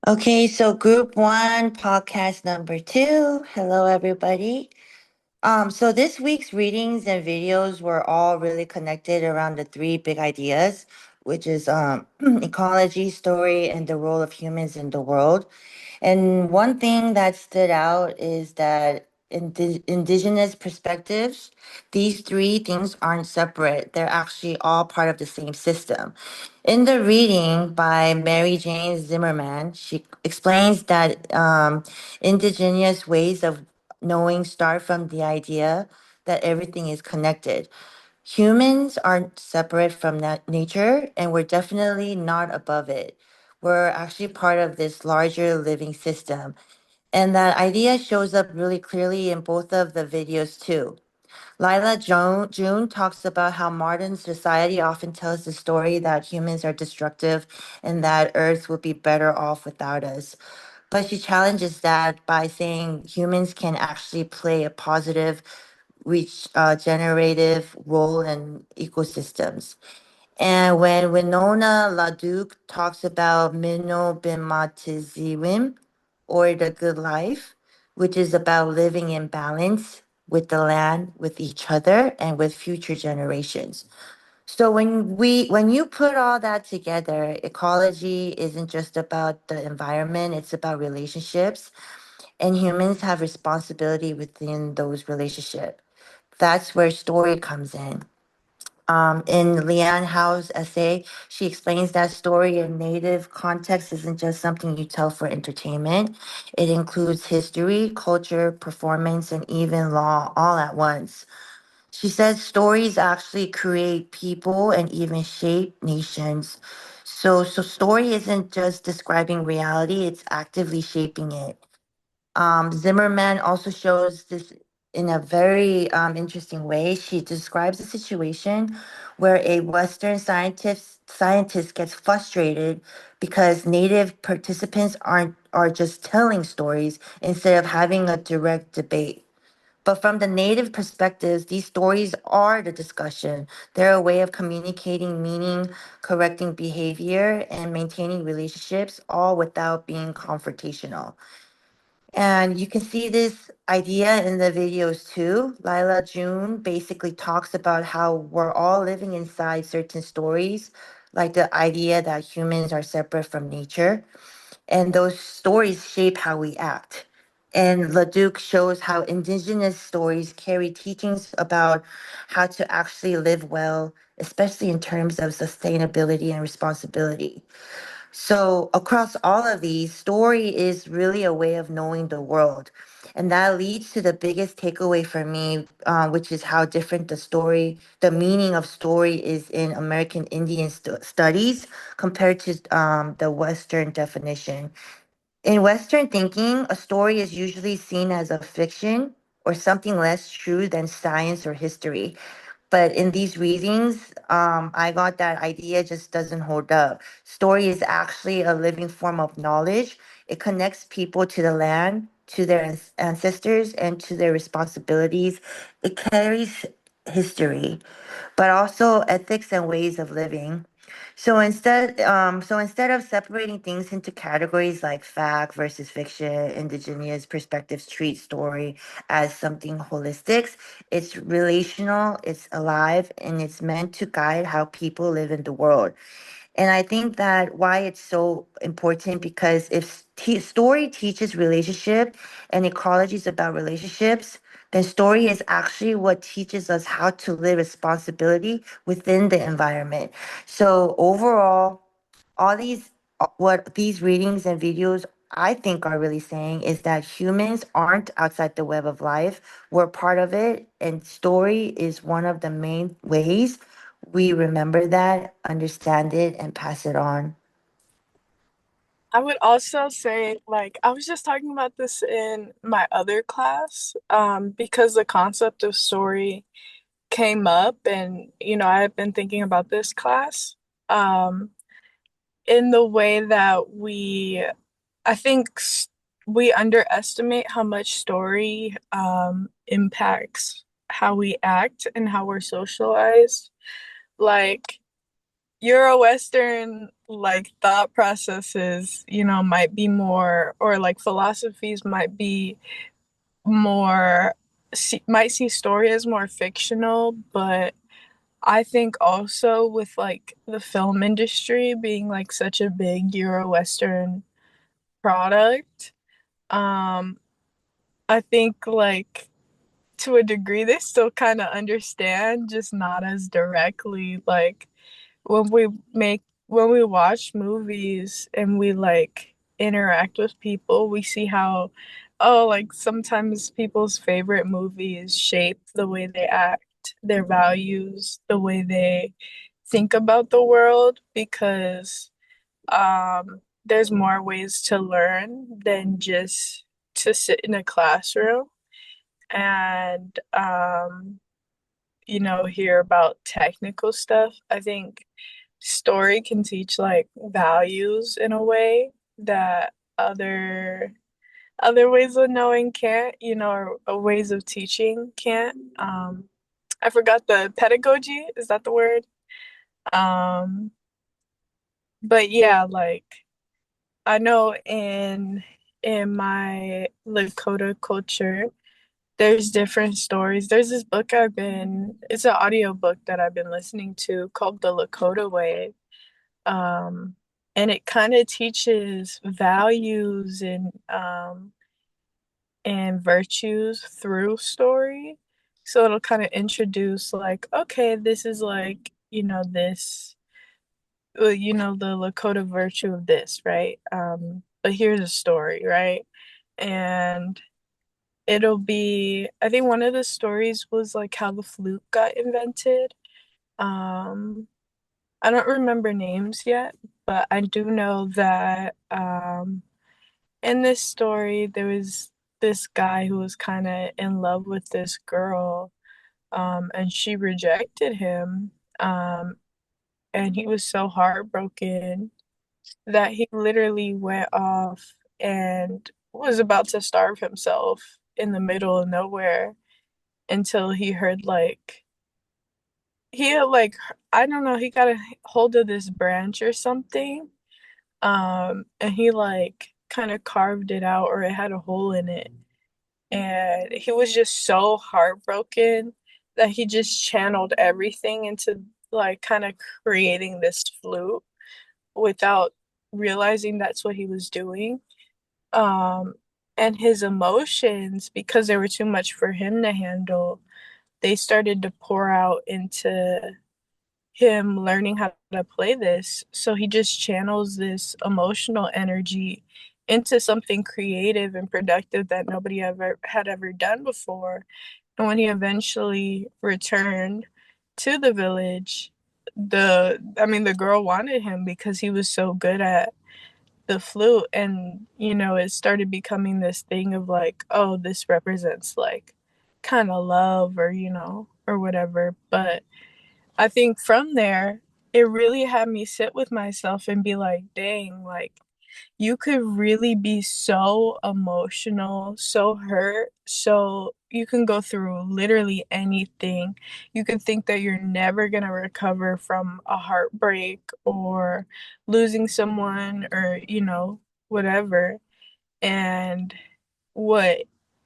Okay, so group one, podcast number two. Hello, everybody. So this week's readings and videos were all really connected around the three big ideas, which is ecology, story, and the role of humans in the world. And one thing that stood out is that in indigenous perspectives, these three things aren't separate. They're actually all part of the same system. In the reading by Mary Jane Zimmerman, she explains that indigenous ways of knowing start from the idea that everything is connected. Humans aren't separate from nature, and we're definitely not above it. We're actually part of this larger living system. And that idea shows up really clearly in both of the videos, too. June talks about how modern society often tells the story that humans are destructive and that Earth would be better off without us. But she challenges that by saying humans can actually play a positive, regenerative role in ecosystems. And when Winona LaDuke talks about Minobimatizim, or the good life, which is about living in balance with the land, with each other, and with future generations. So when you put all that together, ecology isn't just about the environment, it's about relationships, and humans have responsibility within those relationships. That's where story comes in. In Leanne Howe's essay, she explains that story in native context isn't just something you tell for entertainment. It includes history, culture, performance, and even law all at once. She says stories actually create people and even shape nations. So story isn't just describing reality, it's actively shaping it. Zimmerman also shows this in a very interesting way. She describes a situation where a Western scientist gets frustrated because native participants are just telling stories instead of having a direct debate. But from the native perspectives, these stories are the discussion. They're a way of communicating meaning, correcting behavior, and maintaining relationships, all without being confrontational. And you can see this idea in the videos too. Lila June basically talks about how we're all living inside certain stories, like the idea that humans are separate from nature. And those stories shape how we act. And Leduc shows how indigenous stories carry teachings about how to actually live well, especially in terms of sustainability and responsibility. So, across all of these, story is really a way of knowing the world. And that leads to the biggest takeaway for me, which is how different the meaning of story is in American Indian studies compared to the Western definition. In Western thinking, a story is usually seen as a fiction or something less true than science or history. But in these readings, I got that idea just doesn't hold up. Story is actually a living form of knowledge. It connects people to the land, to their ancestors, and to their responsibilities. It carries history, but also ethics and ways of living. So instead of separating things into categories like fact versus fiction, indigenous perspectives treat story as something holistic. It's relational, it's alive, and it's meant to guide how people live in the world. And I think that why it's so important because if story teaches relationship and ecology is about relationships, then story is actually what teaches us how to live responsibility within the environment. So overall, all these what these readings and videos I think are really saying is that humans aren't outside the web of life. We're part of it, and story is one of the main ways we remember that, understand it, and pass it on. I would also say, like, I was just talking about this in my other class, because the concept of story came up, and I had been thinking about this class, um, in the way that I think we underestimate how much story impacts how we act and how we're socialized. Like, you're a Western like thought processes, might be more, or like philosophies might be more, might see story as more fictional, but I think also with like the film industry being like such a big Euro-Western product, um, I think like to a degree they still kind of understand, just not as directly. Like when we when we watch movies and we like interact with people, we see how, oh, like sometimes people's favorite movies shape the way they act, their values, the way they think about the world, because there's more ways to learn than just to sit in a classroom and hear about technical stuff. I think story can teach like values in a way that other ways of knowing can't, or ways of teaching can't. I forgot the pedagogy, is that the word? Um, but yeah, like I know in my Lakota culture, there's different stories. There's this book it's an audio book that I've been listening to called The Lakota Way. Um, and it kind of teaches values and virtues through story. So it'll kind of introduce like, okay, this is like, the Lakota virtue of this, right? But here's a story, right? And it'll be, I think one of the stories was like how the flute got invented. Um, I don't remember names yet, but I do know that in this story, there was this guy who was kind of in love with this girl, and she rejected him. Um, and he was so heartbroken that he literally went off and was about to starve himself in the middle of nowhere until he heard like he had like I don't know, he got a hold of this branch or something, and he like kind of carved it out, or it had a hole in it, and he was just so heartbroken that he just channeled everything into like kind of creating this flute without realizing that's what he was doing. um and his emotions, because they were too much for him to handle, they started to pour out into him learning how to play this. So he just channels this emotional energy into something creative and productive that nobody ever had ever done before. And when he eventually returned to the village, the girl wanted him because he was so good at the flute. And it started becoming this thing of like, oh, this represents like kind of love, or or whatever. But I think from there, it really had me sit with myself and be like, dang, like you could really be so emotional, so hurt, so you can go through literally anything. You could think that you're never going to recover from a heartbreak or losing someone, or, whatever. And what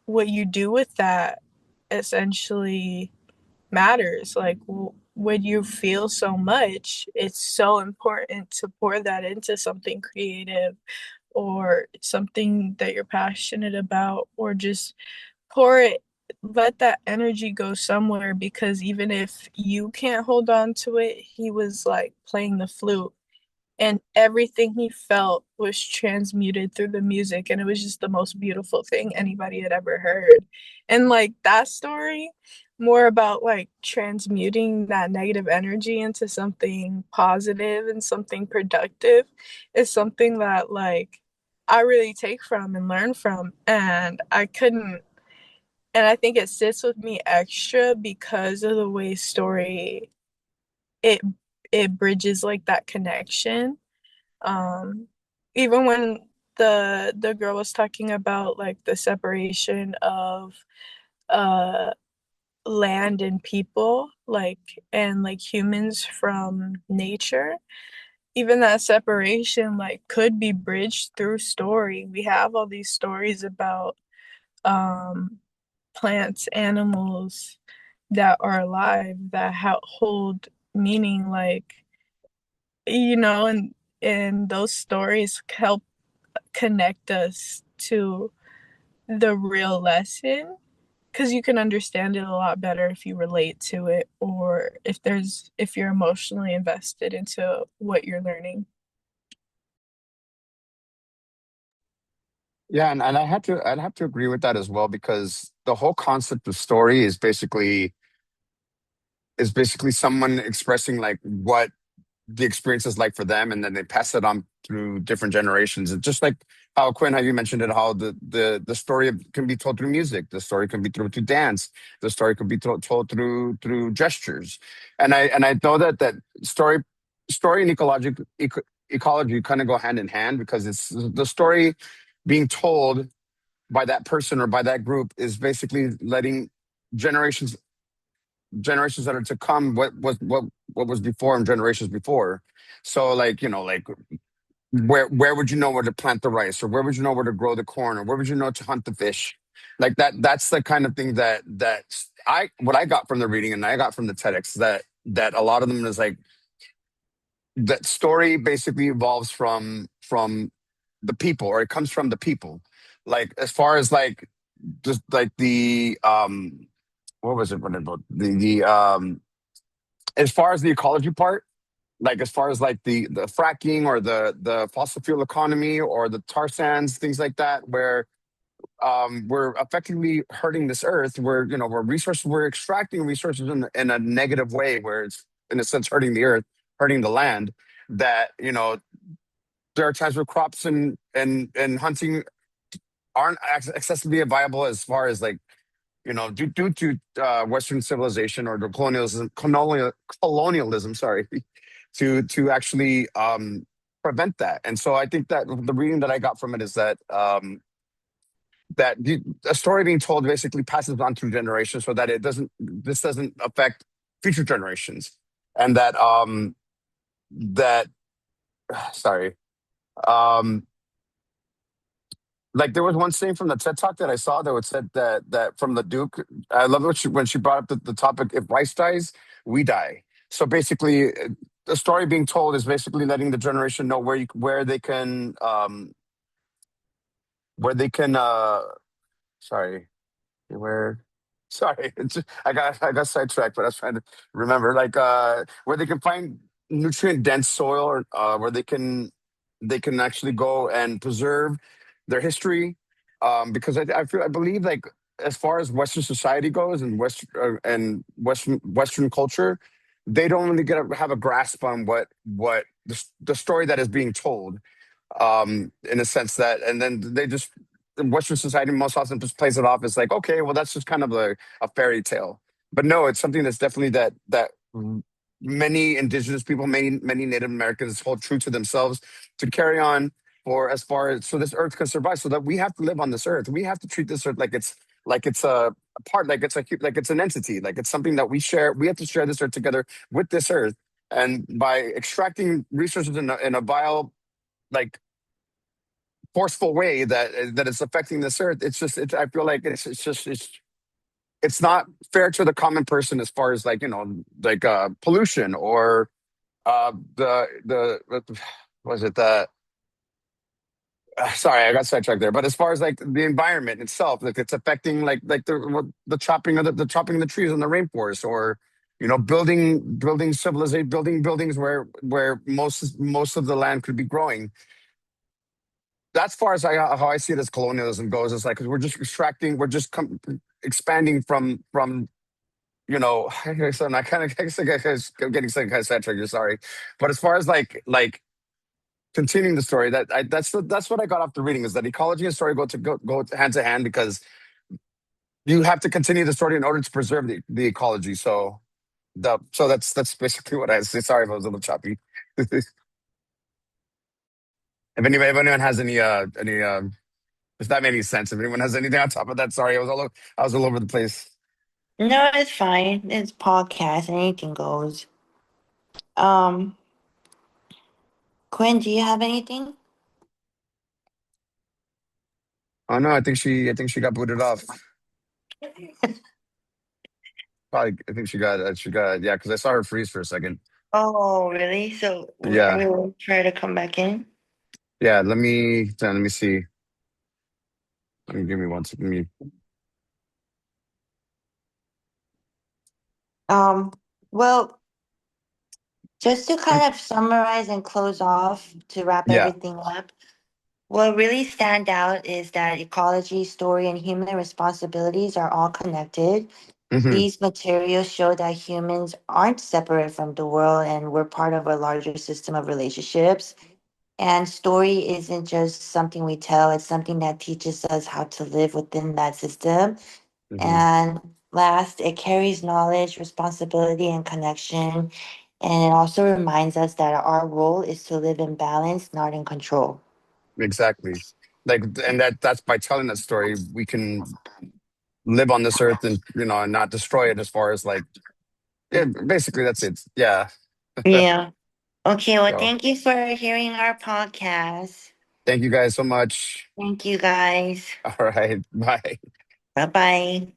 what you do with that essentially matters. Like when you feel so much, it's so important to pour that into something creative, or something that you're passionate about, or just pour it, let that energy go somewhere, because even if you can't hold on to it, he was like playing the flute, and everything he felt was transmuted through the music, and it was just the most beautiful thing anybody had ever heard. And like that story, more about like transmuting that negative energy into something positive and something productive, is something that like I really take from and learn from. And I couldn't and I think it sits with me extra because of the way story, it it bridges like that connection. um, Even when the girl was talking about like the separation of uh land and people, like, and like humans from nature, even that separation like could be bridged through story. We have all these stories about um plants, animals that are alive that hold meaning, like, and those stories help connect us to the real lesson, because you can understand it a lot better if you relate to it, or if you're emotionally invested into what you're learning. Yeah, and I'd have to agree with that as well because the whole concept of story is basically someone expressing like what the experience is like for them, and then they pass it on through different generations. It's just like how Quinn, how you mentioned it, how the story can be told through music, the story can be told through dance, the story can be told through gestures, and I know that story and ecology kind of go hand in hand because it's the story being told by that person or by that group is basically letting generations generations that are to come what was before and generations before. So like like where would you know where to plant the rice or where would you know where to grow the corn or where would you know to hunt the fish, like that's the kind of thing that I what I got from the reading and I got from the TEDx, that a lot of them is like that story basically evolves from the people, or it comes from the people, like as far as like just like the what was it when about the as far as the ecology part, like as far as like the fracking or the fossil fuel economy or the tar sands, things like that, where we're effectively hurting this earth, where where resources, we're extracting resources in a negative way, where it's in a sense hurting the earth, hurting the land. That there are times where crops and hunting aren't accessibly viable, as far as like due to Western civilization or the colonialism, sorry, to actually prevent that. And so I think that the reading that I got from it is that a story being told basically passes on through generations, so that this doesn't affect future generations, and that sorry, um, like there was one saying from the TED Talk that I saw that would said that from the Duke. I love it when she brought up the topic: if rice dies, we die. So basically, the story being told is basically letting the generation know where they can sorry, where sorry, I got sidetracked, but I was trying to remember, like where they can find nutrient dense soil, or where they can actually go and preserve their history, because I believe, like as far as Western society goes and Western culture, they don't really have a grasp on what the story that is being told, in a sense that, and then they just Western society most often just plays it off as like, okay, well, that's just kind of a fairy tale. But no, it's something that's definitely that many indigenous people, many Native Americans hold true to themselves to carry on for as far as so this earth can survive, so that we have to live on this earth. We have to treat this earth like it's a part, like it's an entity, like it's something that we share. We have to share this earth together with this earth. And by extracting resources in a vile, like forceful way that it's affecting this earth, I feel like it's not fair to the common person, as far as like like pollution or the what was it the sorry, I got sidetracked there. But as far as like the environment itself, like it's affecting like the chopping of the chopping of the trees in the rainforest, or building civilization, building buildings where most of the land could be growing. That's far as how I see it as colonialism goes. It's like, 'cause we're just extracting, expanding from so I'm not kind of I'm getting kind of sidetracked here, sorry. But as far as like continuing the story, that's what I got off the reading, is that ecology and story go hand to hand, because you have to continue the story in order to preserve the ecology. So that's basically what I say. Sorry if I was a little choppy. If anyone has any if that made any sense. If anyone has anything on top of that, sorry, I was all over the place. No, it's fine. It's podcast. Anything goes. Um, Quinn, do you have anything? Oh no, I think she got booted off. Probably, I think she got, yeah, because I saw her freeze for a second. Oh, really? So I Yeah, will try to come back in. yeah. Let me see. Let me give me one second. Um, well, just to kind of summarize and close off to wrap Yeah. everything up, what really stand out is that ecology, story, and human responsibilities are all connected. Hmm. These materials show that humans aren't separate from the world and we're part of a larger system of relationships. And story isn't just something we tell, it's something that teaches us how to live within that system. Hmm. And last, it carries knowledge, responsibility, and connection. And it also reminds us that our role is to live in balance, not in control. Exactly. Like, and that's by telling that story, we can live on this earth and and not destroy it. As far as like, yeah, basically that's it. Yeah. Yeah. Okay, well, So thank you for hearing our podcast. thank you guys so much. Thank you guys. All right. Bye. Bye bye.